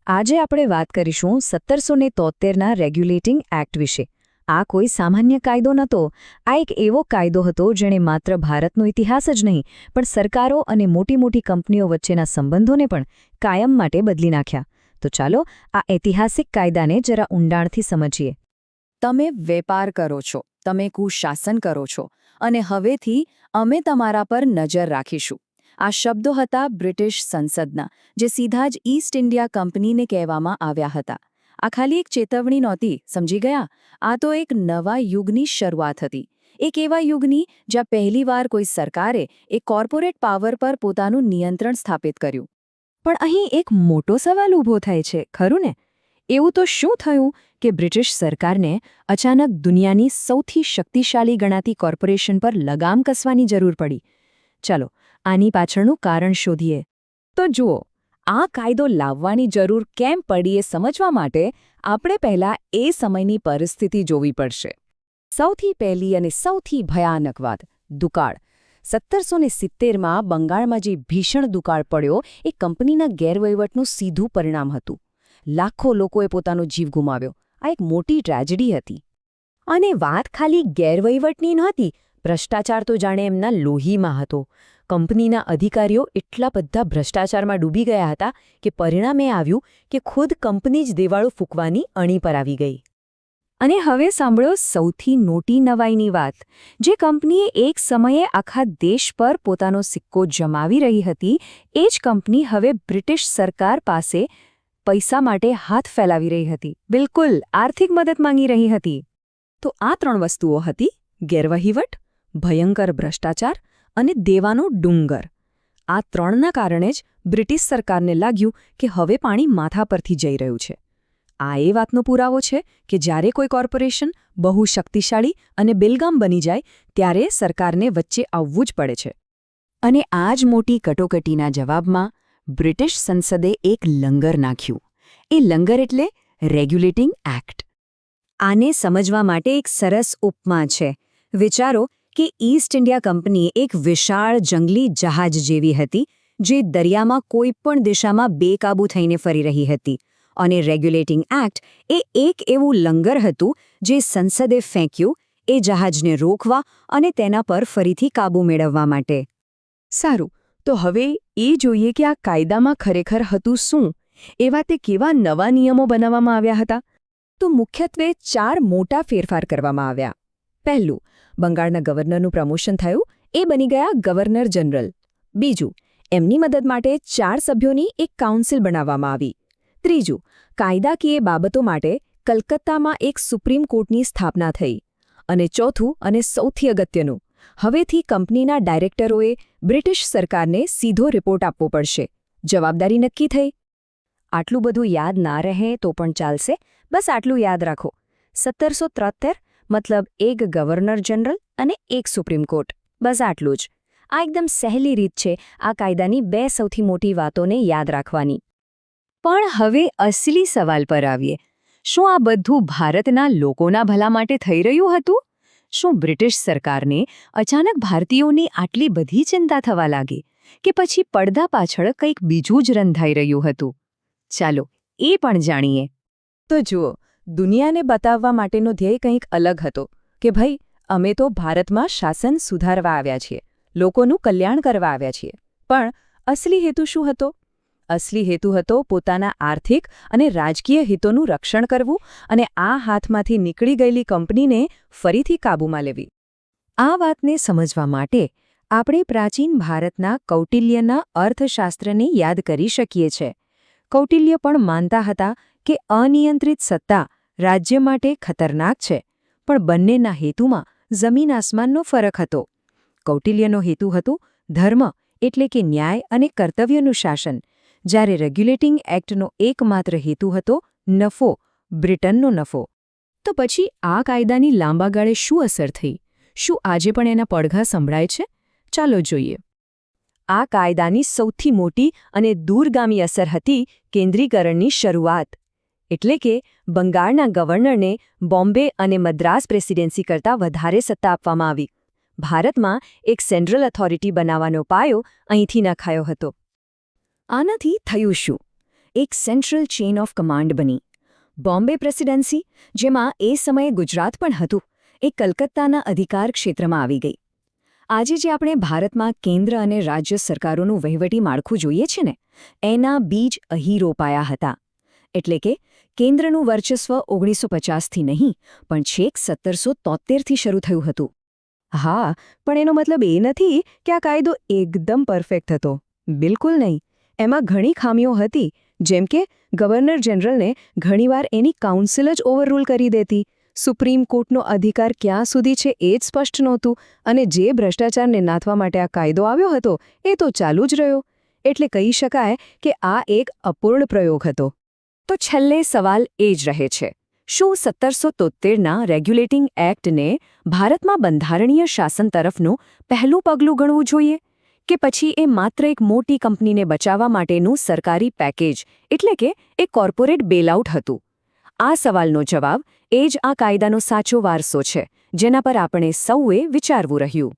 આજે આપણે વાત કરીશું 1773ના રેગ્યુલેટિંગ એક્ટ વિશે. આ કોઈ સામાન્ય કાયદો નહોતો. આ એક એવો કાયદો હતો જેણે માત્ર ભારતનો ઇતિહાસ જ નહીં પણ સરકારો અને મોટી મોટી કંપનીઓ વચ્ચેના સંબંધોને પણ કાયમ માટે બદલી નાખ્યા. તો ચાલો આ ઐતિહાસિક કાયદાને જરા ઊંડાણથી સમજીએ. તમે વેપાર કરો છો, તમે કુશાસન કરો છો, અને હવેથી અમે તમારા પર નજર રાખીશું. આ શબ્દો હતા બ્રિટિશ સંસદના, જે સીધા જ ઈસ્ટ ઇન્ડિયા કંપનીને કહેવામાં આવ્યા હતા. આ ખાલી એક ચેતવણી નહોતી, સમજી ગયા? આ તો એક નવા યુગની શરૂઆત હતી. એક એવા યુગની જ્યાં પહેલીવાર કોઈ સરકારે એક કોર્પોરેટ પાવર પર પોતાનું નિયંત્રણ સ્થાપિત કર્યું. પણ અહીં એક મોટો સવાલ ઊભો થાય છે, ખરું ને? એવું તો શું થયું કે બ્રિટિશ સરકારને અચાનક દુનિયાની સૌથી શક્તિશાળી ગણાતી કોર્પોરેશન પર લગામ કસવાની જરૂર પડી? ચાલો આની પાછળનું કારણ શોધીએ. તો જુઓ, આ કાયદો લાવવાની જરૂર કેમ પડી એ સમજવા માટે આપણે પહેલાં એ સમયની પરિસ્થિતિ જોવી પડશે. સૌથી પહેલી અને સૌથી ભયાનક વાત, દુકાળ. 1770માં બંગાળમાં જે ભીષણ દુકાળ પડ્યો એ કંપનીના ગેરવહીવટનું સીધું પરિણામ હતું. લાખો લોકોએ પોતાનો જીવ ગુમાવ્યો. આ એક મોટી ટ્રેજેડી હતી. અને વાત ખાલી ગેરવહીવટની નહોતી, ભ્રષ્ટાચાર તો જાણે એમના લોહીમાં હતો. કંપનીના અધિકારીઓ એટલા બધા ભ્રષ્ટાચારમાં ડૂબી ગયા હતા કે પરિણામે આવ્યું કે ખુદ કંપની જ દેવાળું ફૂંકવાની અણી પર આવી ગઈ. અને હવે સાંભળો સૌથી મોટી નવાઈની વાત. જે કંપનીએ એક સમયે આખા દેશ પર પોતાનો સિક્કો જમાવી રહી હતી, એ જ કંપની હવે બ્રિટિશ સરકાર પાસે પૈસા માટે હાથ ફેલાવી રહી હતી. બિલકુલ આર્થિક મદદ માંગી રહી હતી. તો આ 3 વસ્તુઓ હતી: ગેરવહીવટ, ભયંકર ભ્રષ્ટાચાર અને દેવાનો ડુંગર. આ 3ના કારણે જ બ્રિટિશ સરકારને લાગ્યું કે હવે પાણી માથા પરથી જઈ રહ્યું છે. આ એ વાતનો પુરાવો છે કે જ્યારે કોઈ કોર્પોરેશન બહુ શક્તિશાળી અને બેલગામ બની જાય ત્યારે સરકારને વચ્ચે આવવું જ પડે છે. અને આ જ મોટી કટોકટીના જવાબમાં બ્રિટિશ સંસદે એક લંગર નાખ્યું. એ લંગર એટલે રેગ્યુલેટિંગ એક્ટ. આને સમજવા માટે એક સરસ ઉપમા છે. વિચારો કે ઈસ્ટ ઇન્ડિયા કંપની એક વિશાળ જંગલી જહાજ જેવી હતી, જે દરિયામાં કોઈ પણ દિશામાં બેકાબૂ થઈને ફરી રહી હતી. અને રેગ્યુલેટિંગ એક્ટ એ એક એવું લંગર હતું જે સંસદે ફેંક્યું એ જહાજને રોકવા અને તેના પર ફરીથી કાબૂ મેળવવા માટે. સારું, તો હવે એ જોઈએ કે આ કાયદામાં ખરેખર હતું શું? એવા તે કેવા નવા નિયમો બનાવવામાં આવ્યા હતા? તો મુખ્યત્વે 4 મોટા ફેરફાર કરવામાં આવ્યા. પહેલું, બંગાળના ગવર્નરનું પ્રમોશન થયું, એ બની ગયા ગવર્નર જનરલ. બીજું, એમની મદદ માટે 4 સભ્યોની એક કાઉન્સિલ બનાવવામાં આવી. ત્રીજું, કાયદાકીય બાબતો માટે કલકત્તામાં એક સુપ્રીમ કોર્ટની સ્થાપના થઈ. અને ચોથું અને સૌથી અગત્યનું, હવેથી કંપનીના ડાયરેક્ટરોએ બ્રિટિશ સરકારને સીધો રિપોર્ટ આપવો પડશે. જવાબદારી નક્કી થઈ. આટલું બધું યાદ ના રહે તો પણ ચાલશે, બસ આટલું યાદ રાખો. 1773 મતલબ એક ગવર્નર જનરલ અને એક સુપ્રીમ કોર્ટ. બસ આટલું જ. આ એકદમ સહેલી રીત છે આ કાયદાની 2 સૌથી મોટી વાતોને યાદ રાખવાની. પણ હવે અસલી સવાલ પર આવીએ. શું આ બધું ભારતના લોકોના ભલા માટે થઈ રહ્યું હતું? શું બ્રિટિશ સરકારને અચાનક ભારતીયોની આટલી બધી ચિંતા થવા લાગી? કે પછી પડદા પાછળ કંઈક બીજું જ રંધાઈ રહ્યું હતું? ચાલો એ પણ જાણીએ. તો જુઓ, દુનિયાને બતાવવા માટેનો ધ્યેય કંઈક અલગ હતો કે ભાઈ, અમે તો ભારતમાં શાસન સુધારવા આવ્યા છીએ, લોકોનું કલ્યાણ કરવા આવ્યા છીએ. પણ અસલી હેતુ શું હતો? અસલી હેતુ હતો પોતાના આર્થિક અને રાજકીય હિતોનું રક્ષણ કરવું અને આ હાથમાંથી નીકળી ગયેલી કંપનીને ફરીથી કાબૂમાં લેવી. આ વાતને સમજવા માટે આપણે પ્રાચીન ભારતના કૌટિલ્યના અર્થશાસ્ત્રને યાદ કરી શકીએ છીએ. કૌટિલ્ય પણ માનતા હતા કે અનિયંત્રિત સત્તા રાજ્ય માટે ખતરનાક છે, પણ બંનેના હેતુમાં જમીન આસમાનનો ફરક હતો. કૌટિલ્યનો હેતુ હતો ધર્મ એટલે કે ન્યાય અને કર્તવ્યનું શાસન, જ્યારે રેગ્યુલેટિંગ એક્ટનો એકમાત્ર હેતુ હતો નફો, બ્રિટનનો નફો. તો પછી આ કાયદાની લાંબા ગાળે શું અસર થઈ? શું આજે પણ એના પડઘા સંભળાય છે? ચાલો જોઈએ. આ કાયદાની સૌથી મોટી અને દૂરગામી અસર હતી કેન્દ્રીકરણની શરૂઆત. એટલે કે બંગાળના ગવર્નરને બોમ્બે અને મદ્રાસ પ્રેસિડેન્સી કરતાં વધારે સત્તા આપવામાં આવી. ભારતમાં એક સેન્ટ્રલ ઓથોરિટી બનાવવાનો પાયો અહીંથી નખાયો હતો. આનાથી થયું શું? એક સેન્ટ્રલ ચેઇન ઓફ કમાન્ડ બની. બોમ્બે પ્રેસિડેન્સી, જેમાં એ સમયે ગુજરાત પણ હતું, એ કલકત્તાના અધિકાર ક્ષેત્રમાં આવી ગઈ. આજે જે આપણે ભારતમાં કેન્દ્ર અને રાજ્ય સરકારોનું વહીવટી માળખું જોઈએ છે ને, એના બીજ અહીં રોપાયા હતા. એટલે કે કેન્દ્રનું વર્ચસ્વ 1950થી નહીં, પણ છેક 1773થી શરૂ થયું હતું. હા, પણ એનો મતલબ એ નથી કે આ કાયદો એકદમ પરફેક્ટ હતો. બિલકુલ નહીં. એમાં ઘણી ખામીઓ હતી, જેમ કે ગવર્નર જનરલને ઘણીવાર એની કાઉન્સિલ જ ઓવરરૂલ કરી દેતી. સુપ્રીમ કોર્ટનો અધિકાર ક્યાં સુધી છે એ જ સ્પષ્ટ નહોતું, અને જે ભ્રષ્ટાચારને નાથવા માટે આ કાયદો આવ્યો હતો એ તો ચાલુ જ રહ્યો. એટલે કહી શકાય કે આ એક અપૂર્ણ પ્રયોગ હતો. તો છેલ્લે સવાલ એ જ રહે છે, શું 1773ના રેગ્યુલેટિંગ એક્ટને ભારતમાં બંધારણીય શાસન તરફનું પહેલું પગલું ગણવું જોઈએ, કે પછી એ માત્ર એક મોટી કંપનીને બચાવવા માટેનું સરકારી પેકેજ, એટલે કે એક કોર્પોરેટ બેલઆઉટ હતું? આ સવાલનો જવાબ એ જ આ કાયદાનો સાચો વારસો છે, જેના પર આપણે સૌએ વિચારવું રહ્યું.